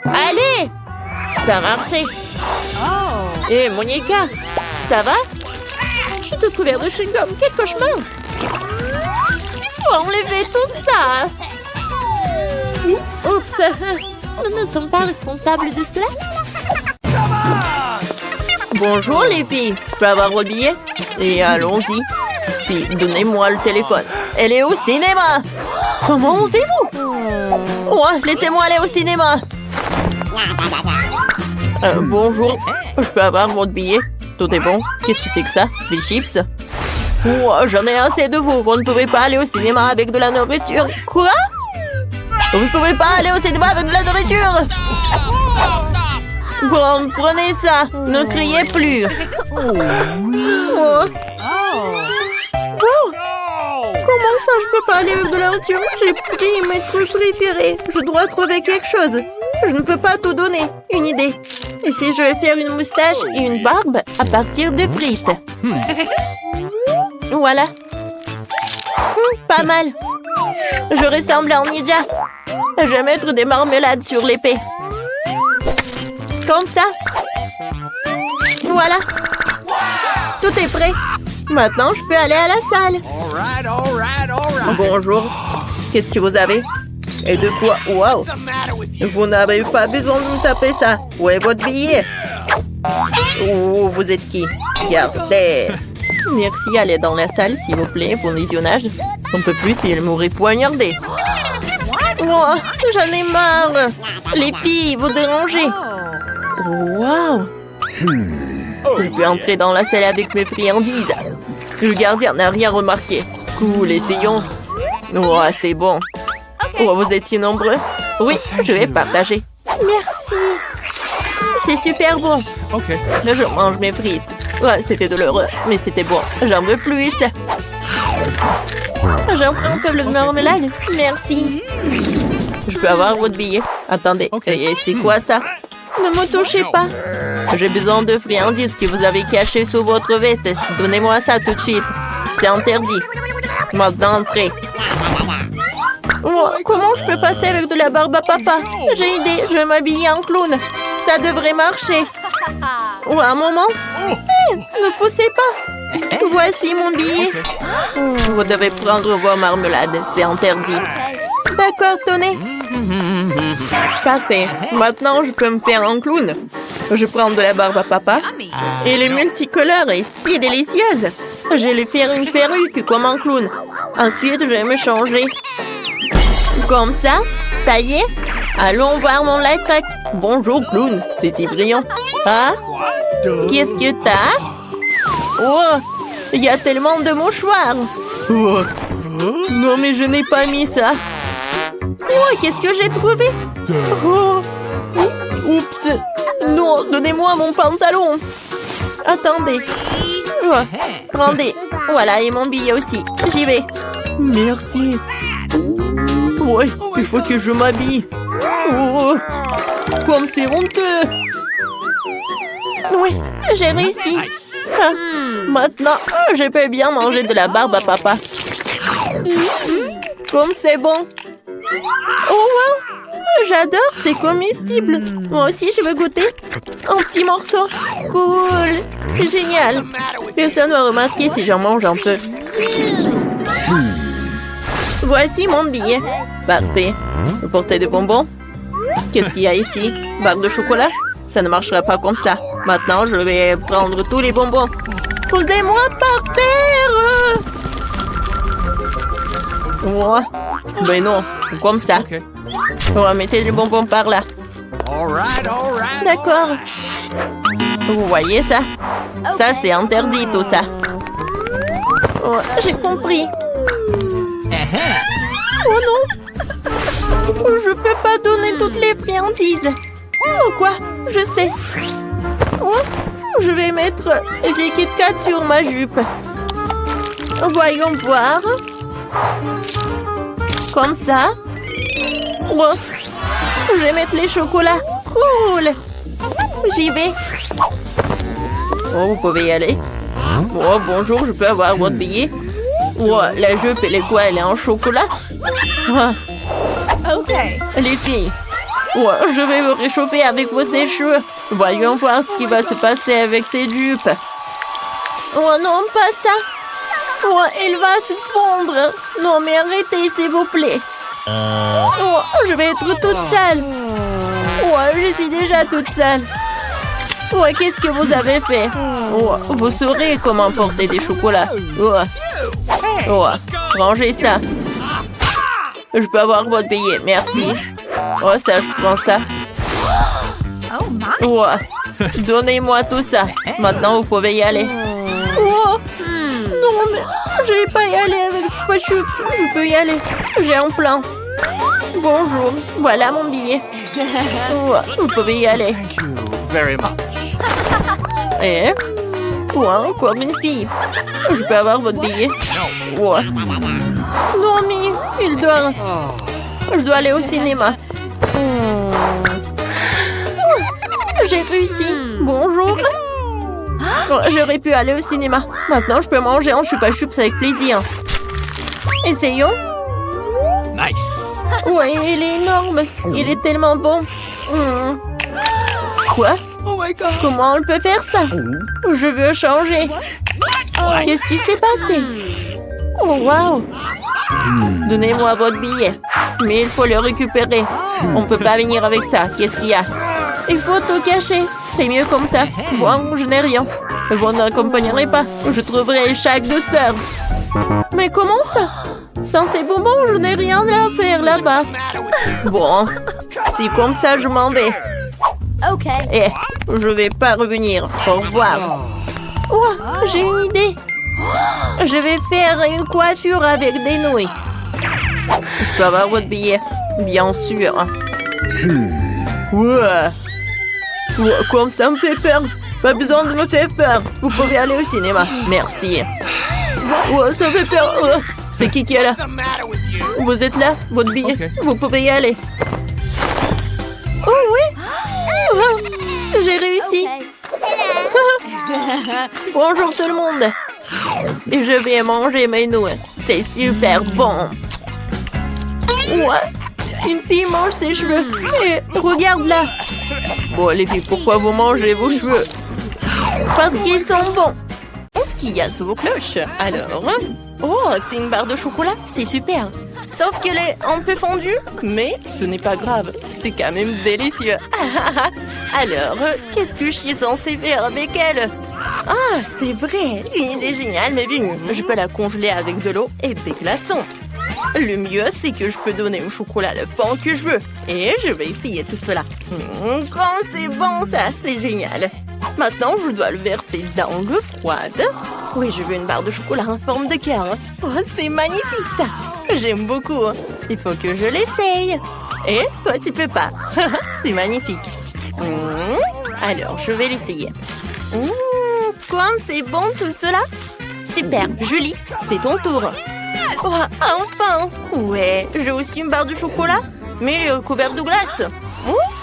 Allez! Ça a marché. Oh. Hé, Monica, ça va? Je suis toute couverte de chewing-gum. Quel cauchemar! Faut enlever tout ça. Oups. Nous ne sommes pas responsables de cela. Bonjour les filles, je peux avoir votre billet? Et allons-y. Puis donnez-moi le téléphone. Elle est au cinéma. Comment osez-vous? Ouais, laissez-moi aller au cinéma. Bonjour, je peux avoir votre billet? Tout est bon. Qu'est-ce que c'est que ça? Des chips? Oh, j'en ai assez de vous. Vous ne pouvez pas aller au cinéma avec de la nourriture. Quoi? Vous ne pouvez pas aller au cinéma avec de la nourriture. Bon, prenez ça. Ne criez plus. Oh. Oh. Comment ça, je peux pas aller avec de la nourriture? J'ai pris mes trucs préférés. Je dois trouver quelque chose. Je ne peux pas tout donner. Une idée. Et si je vais faire une moustache et une barbe à partir de frites? Voilà. Pas mal. Je ressemble à un ninja. Je vais mettre des marmelades sur l'épée. Comme ça. Voilà. Tout est prêt. Maintenant, je peux aller à la salle. All right. Bonjour. Qu'est-ce que vous avez? Et de quoi? Wow. What's the matter with you? Vous n'avez pas besoin de me taper ça. Où est votre billet? Oh, vous êtes qui? Gardez. Merci, allez dans la salle, s'il vous plaît, pour le visionnage. On peut plus si elle m'aurait poignardé. Oh, j'en ai marre. Les filles, vous dérangez. Wow. Je peux entrer dans la salle avec mes friandises. Le gardien n'a rien remarqué. Cool, essayons. Oh, c'est bon. Oh, vous êtes si nombreux. Oui, je vais partager. Merci. C'est super bon. OK. Je mange mes frites. Ouais, c'était douloureux, mais c'était bon. J'en veux plus. J'en prends un peu de marmelade. Merci. Je peux avoir votre billet? Attendez, Ok. et c'est quoi ça? Ne me touchez pas. J'ai besoin de friandises que vous avez cachées sous votre veste. Donnez-moi ça tout de suite. C'est interdit. Maintenant, entrez. Oh, comment je peux passer avec de la barbe à papa? J'ai une idée, je vais m'habiller en clown. Ça devrait marcher. Oh, un moment. Ne poussez pas. Voici mon billet. Vous devez prendre vos marmelades, c'est interdit. D'accord, tenez. Parfait. Maintenant, je peux me faire un clown. Je prends de la barbe à papa. Yummy. Et les multicolores est si délicieuse. Je vais faire une perruque comme un clown. Ensuite, je vais me changer. Comme ça, ça y est. Allons voir mon life hack. Bonjour, clown. C'est si brillant. Ah? Qu'est-ce que t'as? Oh, il y a tellement de mouchoirs. Oh. Non, mais je n'ai pas mis ça. Oh, qu'est-ce que j'ai trouvé? Oh. Oups. Non, donnez-moi mon pantalon. Attendez. Oh. Rendez. Voilà, et mon billet aussi. J'y vais. Merci. Ouais, il faut que je m'habille. Oh, comme c'est honteux. Oui, j'ai réussi. Ah, maintenant, je peux bien manger de la barbe à papa. Comme c'est bon. Oh, wow. J'adore, c'est comestible. Moi aussi, je veux goûter. Un petit morceau. Cool. C'est génial. Personne ne va remarquer si j'en mange un peu. Voici mon billet. Parfait. Vous portez des bonbons? Qu'est-ce qu'il y a ici? Barre de chocolat? Ça ne marchera pas comme ça. Maintenant, je vais prendre tous les bonbons. Posez-moi par terre! Ouais. Ben non, comme ça. Okay. On va mettre les bonbons par là. All right, all right. D'accord. Vous voyez ça? Ça, c'est interdit, tout ça. Oh, j'ai compris. Oh non! Je peux pas donner toutes les friandises. Oh quoi? Je sais. Oh, je vais mettre des Kit Kat sur ma jupe. Voyons voir. Comme ça. Oh, je vais mettre les chocolats. Cool. J'y vais. Oh, vous pouvez y aller. Oh, bonjour, je peux avoir votre billet? Oh, la jupe, elle est quoi? Elle est en chocolat? Ah. Okay. Les filles, oh, je vais me réchauffer avec vos sèche-cheveux. Voyons voir ce qui va se passer avec ces jupes. Oh non, pas ça. Oh, elle va se fondre. Non, mais arrêtez, s'il vous plaît. Oh, je vais être toute sale. Oh, je suis déjà toute sale. Oh, qu'est-ce que vous avez fait? Oh, vous saurez comment porter des chocolats. Oh, oh, rangez ça. Je peux avoir votre billet, merci. Oh, ça, je prends ça. Oh my. Oh, donnez-moi tout ça. Maintenant, vous pouvez y aller. Oh, non, mais je vais pas y aller avec Chupa Chups. Je peux y aller. J'ai un plan. Bonjour, voilà mon billet. Oh, vous pouvez y aller. Thank you very much. Et oh, encore une fille. Je peux avoir votre billet? Oh. Non, mais il doit... Je dois aller au cinéma. J'ai réussi. Bonjour. Oh, j'aurais pu aller au cinéma. Maintenant, je peux manger un Chupa Chups avec plaisir. Essayons. Nice. Ouais, il est énorme. Il est tellement bon. Quoi? Oh my God. Comment on peut faire ça? Je veux changer. Qu'est-ce qui s'est passé? Oh, wow. Donnez-moi votre billet. Mais il faut le récupérer. On ne peut pas venir avec ça. Qu'est-ce qu'il y a? Il faut tout cacher. C'est mieux comme ça. Bon, je n'ai rien. Vous n'accompagnerez pas. Je trouverai chaque douceur. Mais comment ça? Sans ces bonbons, je n'ai rien à faire là-bas. Bon, si comme ça, je m'en vais. Okay. Eh, je vais pas revenir. Au revoir. Oh, j'ai une idée. Je vais faire une coiffure avec des nouilles. Je peux avoir votre billet? Bien sûr. Ouais. Ouais, comme ça me fait peur. Pas besoin de me faire peur. Vous pouvez aller au cinéma. Merci. Ouais, ça fait peur. Oh, c'est qui est là? What's the matter with you? Vous êtes là? Votre billet? Ok. Vous pouvez y aller. Oh oui. Oh, j'ai réussi. Okay. Bonjour tout le monde. Et je vais manger mes nouilles. C'est super bon. Ouais. Une fille mange ses cheveux. Et regarde là. Bon les filles, pourquoi vous mangez vos cheveux? Parce qu'ils sont bons. Qu'est-ce qu'il y a sous vos cloches? Alors, oh, c'est une barre de chocolat. C'est super. Sauf qu'elle est un peu fondue. Mais ce n'est pas grave. C'est quand même délicieux. Alors, qu'est-ce que je suis censée faire avec elle? Ah, c'est vrai. Une idée géniale m'est venue. Je peux la congeler avec de l'eau et des glaçons. Le mieux, c'est que je peux donner au chocolat le pain que je veux. Et je vais essayer tout cela. Quand c'est bon, ça, c'est génial. Maintenant, je dois le verser dans l'eau froide. Oui, je veux une barre de chocolat en forme de cœur. Oh, c'est magnifique, ça. J'aime beaucoup. Il faut que je l'essaye. Et toi, tu peux pas. C'est magnifique. Alors, je vais l'essayer. Comme c'est bon tout cela. Super, Julie, c'est ton tour. Oh, enfin. Ouais, j'ai aussi une barre de chocolat, mais couverte de glace.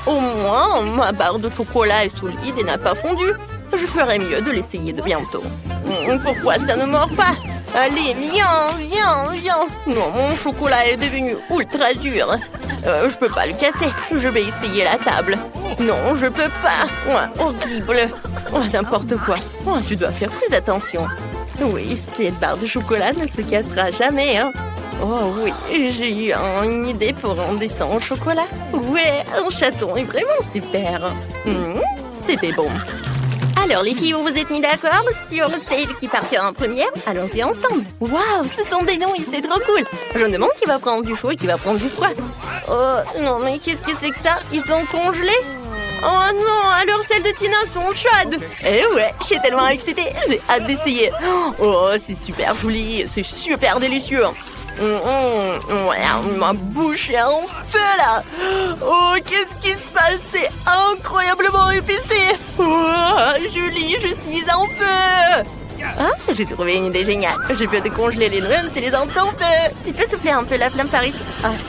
Au moins, ma barre de chocolat est solide et n'a pas fondu. Je ferais mieux de l'essayer de bientôt. Pourquoi ça ne mord pas? Allez, viens, viens, viens. Non, mon chocolat est devenu ultra dur. Je peux pas le casser. Je vais essayer la table. Non, je peux pas. Horrible. N'importe quoi. Tu dois faire plus attention. Oui, cette barre de chocolat ne se cassera jamais, hein. Oh oui, j'ai eu une idée pour un dessin au chocolat. Ouais, un chaton est vraiment super. C'était bon. Alors les filles, vous vous êtes mis d'accord sur celle qui partira en première? Allons-y ensemble. Waouh, ce sont des nouilles, c'est trop cool. Je me demande qui va prendre du chaud et qui va prendre du froid. Oh non, mais qu'est-ce que c'est que ça? Ils sont congelés? Oh non, alors celles de Tina sont chaudes. Eh ouais, je suis tellement excitée, j'ai hâte d'essayer. Oh, c'est super joli, c'est super délicieux. Ouais, ma bouche est en feu là. Oh, qu'est-ce qui se passe? C'est incroyablement épicé. Julie, je suis en feu. J'ai trouvé une idée géniale. Je peux décongeler les nouilles et les entends en feu. Tu peux souffler un peu la flamme par ici?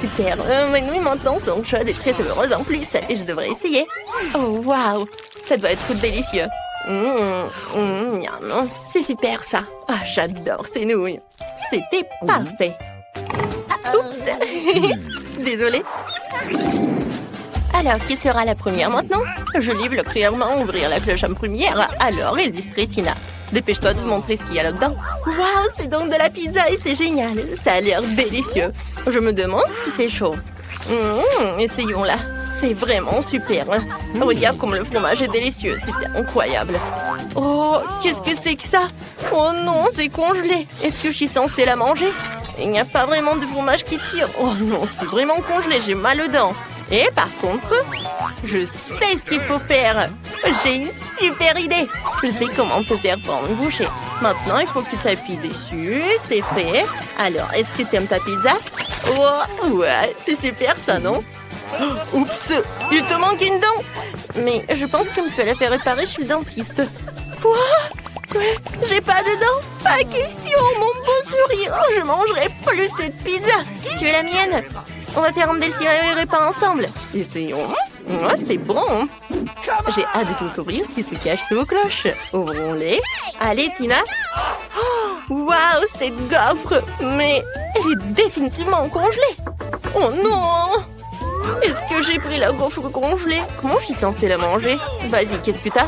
Super. Mes nouilles maintenant sont chaudes et très saureuses en plus. Et je devrais essayer. Oh, waouh. Ça doit être délicieux. C'est super ça. J'adore ces nouilles. C'était parfait. Oups. Désolée. Alors, qui sera la première maintenant? Je livre clairement ouvrir la cloche en première. Alors, il distrait Tina. Dépêche-toi de montrer ce qu'il y a là-dedans. Waouh, c'est donc de la pizza et c'est génial. Ça a l'air délicieux. Je me demande si c'est chaud. Essayons-la. C'est vraiment super. Regarde comme le fromage est délicieux. C'est incroyable. Oh, qu'est-ce que c'est que ça? Oh non, c'est congelé. Est-ce que je suis censée la manger? Il n'y a pas vraiment de fromage qui tire. Oh non, c'est vraiment congelé. J'ai mal aux dents. Et par contre, je sais ce qu'il faut faire. J'ai une super idée. Je sais comment on peut faire pour une bouchée. Maintenant, il faut que tu appuies dessus. C'est fait. Alors, est-ce que tu aimes ta pizza? Oh, ouais, c'est super ça, non? Oups, il te manque une dent. Mais je pense qu'on peut la faire réparer chez le dentiste. Quoi? J'ai pas de dents? Pas question, mon beau sourire. Je mangerai plus cette pizza. Tu es la mienne. On va faire un délicieux repas ensemble. Essayons. C'est bon. J'ai hâte de découvrir ce qui se cache sous vos cloches. Ouvrons-les. Allez, Tina. Waouh, cette gaufre. Mais elle est définitivement congelée. Oh non. Est-ce que j'ai pris la gaufre congelée? Comment je suis censée la manger? Vas-y, qu'est-ce que t'as?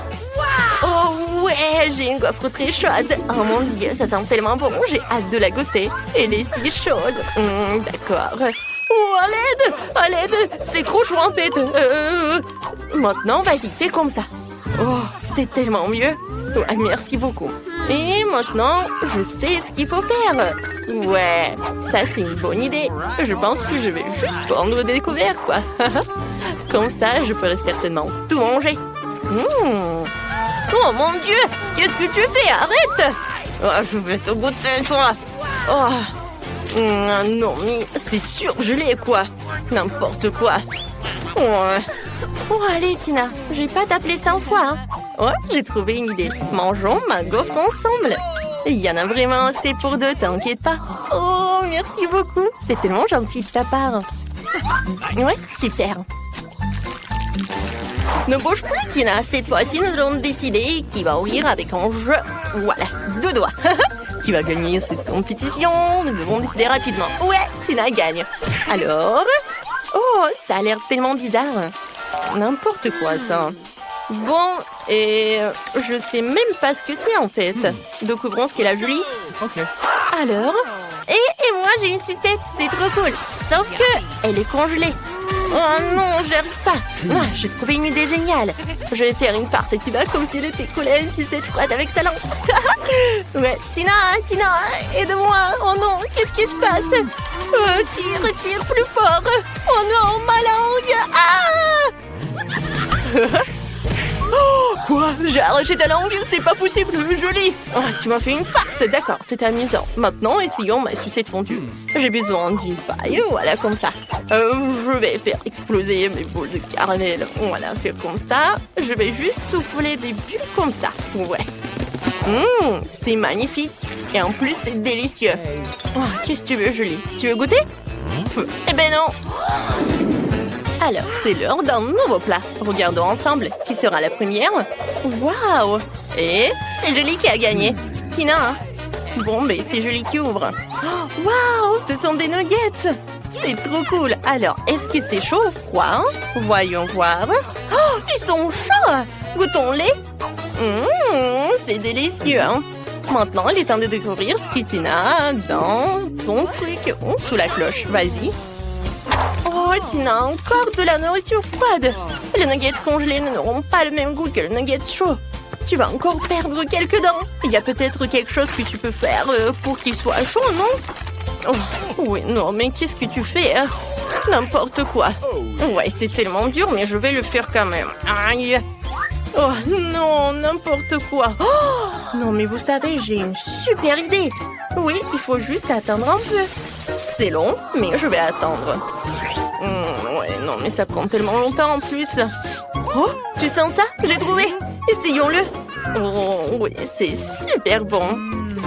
Oh ouais, j'ai une gaufre très chaude. Oh mon Dieu, ça sent tellement bon. J'ai hâte de la goûter. Elle est si chaude. D'accord. Oh, à l'aide, c'est trop chaud en fait. Maintenant, vas-y, fais comme ça. Oh, c'est tellement mieux. Ouais, merci beaucoup. Et maintenant, je sais ce qu'il faut faire. Ouais, ça c'est une bonne idée. Je pense que je vais juste prendre des couverts, quoi. Comme ça, je pourrai certainement tout manger. Oh mon Dieu, qu'est-ce que tu fais? Arrête. Je vais te goûter, toi. Non, mais c'est surgelé, quoi. N'importe quoi. Allez, Tina, je vais pas t'appeler 100 fois. Hein. J'ai trouvé une idée. Mangeons ma gaufre ensemble. Il y en a vraiment assez pour deux, t'inquiète pas. Oh, merci beaucoup. C'est tellement gentil de ta part. Ouais, super. Ne bouge plus, Tina. Cette fois-ci, nous allons décider qui va ouvrir avec un jeu. Voilà, 2 doigts. Qui va gagner cette compétition? Nous devons décider rapidement. Ouais, Tina gagne. Alors... Oh, ça a l'air tellement bizarre. N'importe quoi, ça. Bon, et je sais même pas ce que c'est, en fait. Découvrons ce qu'est la Julie. Ok. Alors... Et moi, j'ai une sucette. C'est trop cool. Sauf que elle est congelée. Oh non, j'y arrive pas. J'ai trouvé une idée géniale. Je vais faire une farce qui va comme si elle était collée à une sucette froide avec sa langue. Ouais, Tina, aide-moi. Oh non, qu'est-ce qui se passe? Tire plus fort. Oh non, ma langue. Quoi? J'ai arraché ta langue? C'est pas possible, Julie. Tu m'as fait une farce, d'accord, c'est amusant. Maintenant, essayons ma sucette fondue. J'ai besoin d'une paille, voilà, comme ça. Je vais faire exploser mes boules de caramel. Voilà, faire comme ça. Je vais juste souffler des bulles comme ça. Ouais. C'est magnifique. Et en plus, c'est délicieux. Qu'est-ce que tu veux, Julie? Tu veux goûter? Eh ben non. Alors, c'est l'heure d'un nouveau plat. Regardons ensemble qui sera la première. Waouh! Et c'est Julie qui a gagné. Tina, Bon, ben c'est Julie qui ouvre. Oh, waouh, ce sont des nuggets. C'est trop cool. Alors, est-ce que c'est chaud ou froid, hein? Voyons voir. Oh, ils sont chauds. Goûtons-les. C'est délicieux, hein? Maintenant, il est temps de découvrir ce que Tina a dans son truc. Oh, sous la cloche. Vas-y. Oh, Tina, encore de la nourriture froide. Les nuggets congelés n'auront pas le même goût que le nugget chaud. Tu vas encore perdre quelques dents. Il y a peut-être quelque chose que tu peux faire pour qu'il soit chaud, non? Oh, oui, non, mais qu'est-ce que tu fais, hein? N'importe quoi. Ouais, c'est tellement dur, mais je vais le faire quand même. Aïe. Oh, non, n'importe quoi. Oh, non, mais vous savez, j'ai une super idée. Oui, il faut juste attendre un peu. C'est long, mais je vais attendre. Ouais, non, mais ça prend tellement longtemps en plus. Oh, tu sens ça? J'ai trouvé. Essayons-le. Oh, oui, c'est super bon.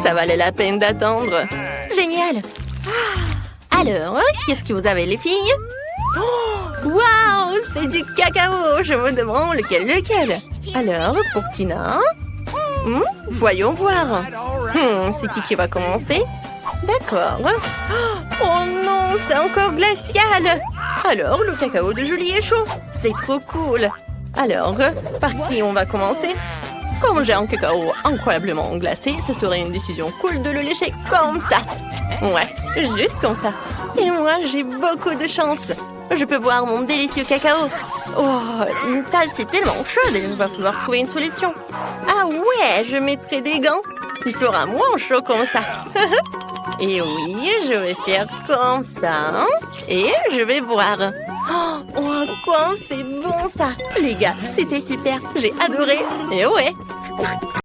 Ça valait la peine d'attendre. Génial. Alors, qu'est-ce que vous avez, les filles? Oh, waouh, c'est du cacao. Je me demande lequel. Alors, pour Tina, voyons voir. C'est qui va commencer? D'accord. Oh non, c'est encore glacial. Alors, le cacao de Julie est chaud. C'est trop cool. Alors, par qui on va commencer? Comme j'ai un cacao incroyablement glacé, ce serait une décision cool de le lécher comme ça. Ouais, juste comme ça. Et moi, j'ai beaucoup de chance. Je peux boire mon délicieux cacao. Oh, une tasse, c'est tellement chaud, il va falloir trouver une solution. Ah ouais, je mettrai des gants. Il fera moins chaud comme ça. Et oui, je vais faire comme ça. Et je vais boire. Oh, quoi, c'est bon ça. Les gars, c'était super. J'ai adoré. Et ouais.